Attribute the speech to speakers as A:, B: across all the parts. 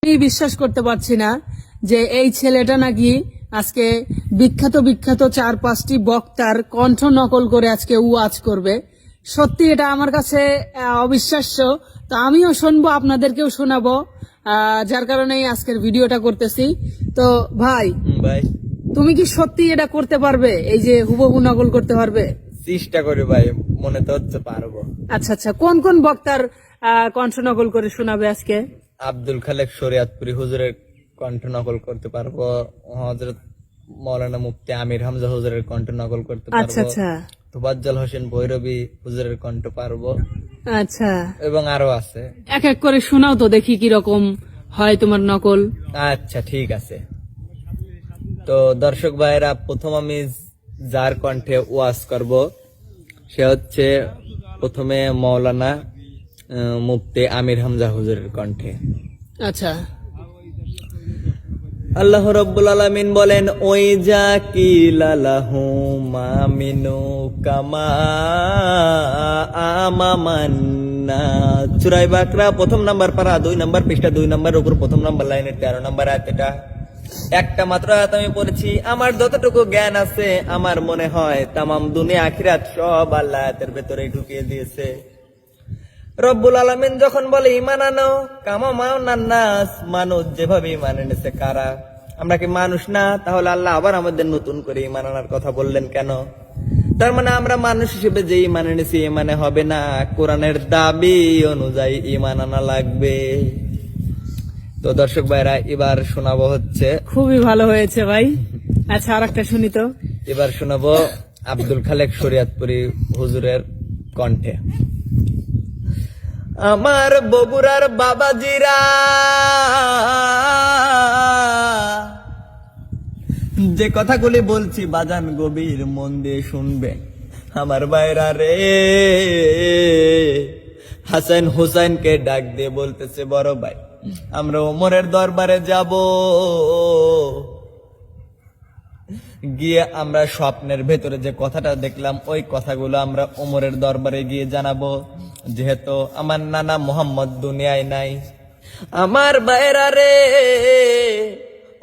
A: আমি বিশ্বাস করতে পারছি না যে এই ছেলেটা নাকি আজকে বিখ্যাত বিখ্যাত 4-5টি বক্তার কণ্ঠ নকল করে আজকে ওয়াজ করবে। সত্যি এটা আমার কাছে অবিশ্বাস্য। তো আমিও শুনবো, আপনাদেরকেও শোনাবো, যার কারণেই আজকের ভিডিওটা করতেছি। তো ভাই তুমি কি সত্যি এটা করতে পারবে? এই যে হুবহু নকল করতে পারবে?
B: চেষ্টা করি ভাই, মনে তো হচ্ছে পারবো।
A: আচ্ছা আচ্ছা, কোন কোন বক্তার কণ্ঠ নকল করে শোনাবে আজকে?
B: আব্দুল খালেক শরিয়াতপুরি হুজুরের কণ্ঠ নকল করতে পারবো, হযরত মাওলানা মুফতি আমির হামজা হুজুরের কণ্ঠ নকল করতে পারবো,
A: আচ্ছা আচ্ছা,
B: তোফাজ্জল হোসেন ভৈরবী হুজুরের কণ্ঠ পারবো,
A: আচ্ছা,
B: এবং আরো আছে।
A: এক এক করে শোনাও তো দেখি কি রকম হয় তোমার নকল।
B: আচ্ছা ঠিক আছে। তো দর্শক ভাইরা, প্রথম আমি যার কণ্ঠে ওয়াজ করব সে হচ্ছে প্রথমে মাওলানা মুফতি আমির হামজা হুজুরের কণ্ঠে।
A: আচ্ছা।
B: আল্লাহ রাব্বুল আলামিন বলেন, ওই যা কিলালাহু মামিনু কামা আমামান্না। সূরা বাকরা প্রথম নাম্বার পারা 2 নাম্বার পৃষ্ঠা 2 নাম্বার উপর প্রথম নাম্বার লাইনের 13 নাম্বার আয়াত। এটা একটা মাত্র আয়াত আমি পড়েছি। আমার যতটুকু জ্ঞান আছে আমার মনে হয় তামাম দুনিয়া আখিরাত সব আল্লাহ আয়াতের ভেতরে ঢুকিয়ে দিয়েছে। রব্বুল আলামিন যখন বলে ঈমান আনো কামা মাওনান নাস, মানুষ যেভাবে ঈমান এনেছে কারা? আমরা কি মানুষ না? তাহলে আল্লাহ আবার আমাদের নতুন করে ঈমান আনার কথা বললেন কেন? তার মানে আমরা মানুষ হিসেবে যে ঈমান এনেছি ঈমানে হবে না, কোরআনের দাবি অনুযায়ী ঈমান আনা লাগবে। তো দর্শক ভাইরা, এবার শোনাবো হচ্ছে,
A: খুবই ভালো হয়েছে ভাই। আচ্ছা, আর একটা শুনি তো।
B: এবার শোনাবো আব্দুল খালেক শরিয়াতপুরি হুজুরের কণ্ঠে। আমার বগুড়ার বাবাজিরা, যে কথাগুলি বলছি বাজান গভীর মন দিয়ে শুনবে। আমার ভাইরা রে, হাসান হুসাইনকে ডাক দিয়ে বলতেছে, বড় ভাই আমরা ওমরের দরবারে যাব, গিয়ে আমরা স্বপ্নের ভেতরে যে কথাটা দেখলাম ওই কথাগুলো আমরা ওমরের দরবারে গিয়ে জানাবো, যেহেতু আমার নানা মোহাম্মদ দুনিয়ায় নাই। আমার বাইরা রে,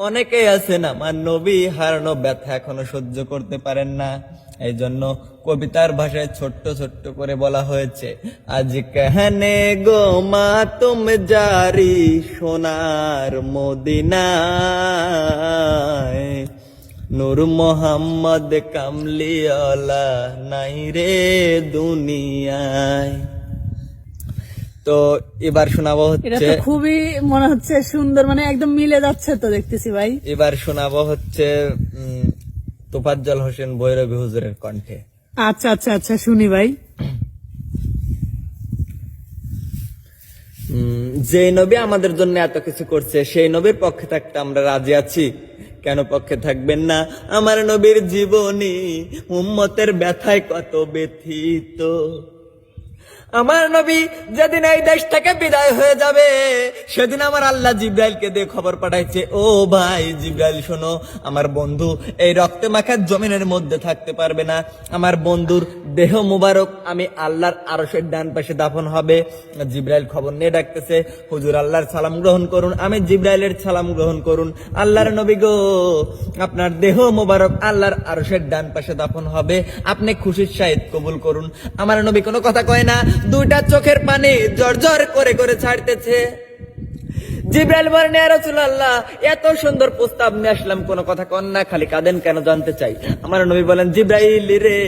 B: অনেকে আছেন আমার নবী হারানো ব্যথা এখনো সহ্য করতে পারেন না। এই জন্য কবিতার ভাষায় ছোট্ট ছোট্ট করে বলা হয়েছে, আজ কেহনে গো মা তুম জারি সোনার মদিনায়, নূর মোহাম্মদ কামলিওয়ালা নাই রে দুনিয়ায়। তো এবার শোনাবো হচ্ছে,
A: খুবই মনে হচ্ছে সুন্দর, মানে একদম মিলে যাচ্ছে তো দেখতেছি ভাই।
B: এবার শোনাবো হচ্ছে তোফাজ্জল হোসেন ভৈরবী হুজুরের কণ্ঠে।
A: আচ্ছা আচ্ছা আচ্ছা, শুনি ভাই।
B: যে নবী আমাদের জন্য এত কিছু করছে সেই নবীর পক্ষে থাকতে আমরা রাজি আছি, কেন পক্ষে থাকবেন না? আমার নবীর জীবনী উম্মতের ব্যথায় কত ব্যথিত। আমার নবী যেদিন এই দেশ থেকে বিদায় হয়ে যাবে সেদিন আমার আল্লাহ জিব্রাইলকে দিয়ে খবর পাঠাইছে, ও ভাই জিব্রাইল শোনো, আমার বন্ধু এই রক্তে মাখা জমিনের মধ্যে থাকতে পারবে না। আমার বন্ধুর দেহ মুবারক আমি আল্লাহর আরশের ডান পাশে দাফন হবে। জিব্রাইল খবর নিয়ে ডাকতেছে, হুজুর আল্লাহর সালাম গ্রহণ করুন। আমি জিব্রাইলের সালাম গ্রহণ করুন। আল্লাহর নবী গো, আপনার দেহ মুবারক আল্লাহর আরশের ডান পাশে দাফন হবে, আপনি খুশির সাহিত কবুল করুন। আমার নবী কোনো কথা কয় না, দুইটা চোখের পানি জর্জর করে করে ছাড়তেছে। জিব্রাইল বলেন, ইয়া রাসূলুল্লাহ, এত সুন্দর প্রস্তাব নিয়ে আসলাম, কোনো কথা কন না, খালি কাঁদেন কেন জানতে চাই। আমার নবী বলেন, জিব্রাইল রে,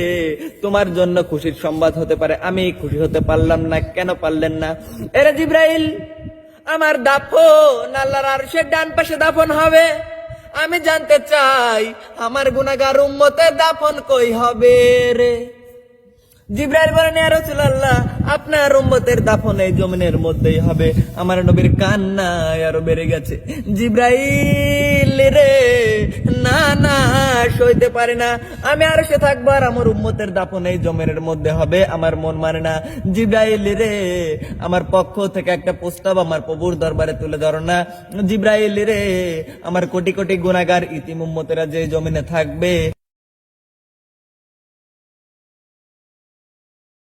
B: তোমার জন্য খুশির সংবাদ হতে পারে, আমি খুশি হতে পারলাম না, কেন পারলেন না? এরে জিব্রাইল, আমার দাফন আল্লাহর আরশের ডান পাশে দাফন হবে, আমি জানতে চাই আমার গুনাহগার উম্মতের দাফন কই হবে রে? জিব্রাইল বলেন, ইয়া রাসূলুল্লাহ, আপনার উম্মতের দাফন এই জমিনের মধ্যেই হবে। আমার নবীর কান্না আরো বেড়ে গেছে। জিব্রাইল রে, না না, সইতে পারে না, আমি আর সে থাকবো আর আমার উম্মতের দাফন এই জমিনের মধ্যে হবে, আমার মন মানে না। জিব্রাইল রে, আমার পক্ষ থেকে একটা প্রস্তাব আমার প্রভুর দরবারে তুলে ধরো না। জিব্রাইল রে, আমার কোটি কোটি গুনাহগার ইতিম উম্মতেরা যে জমিনে থাকবে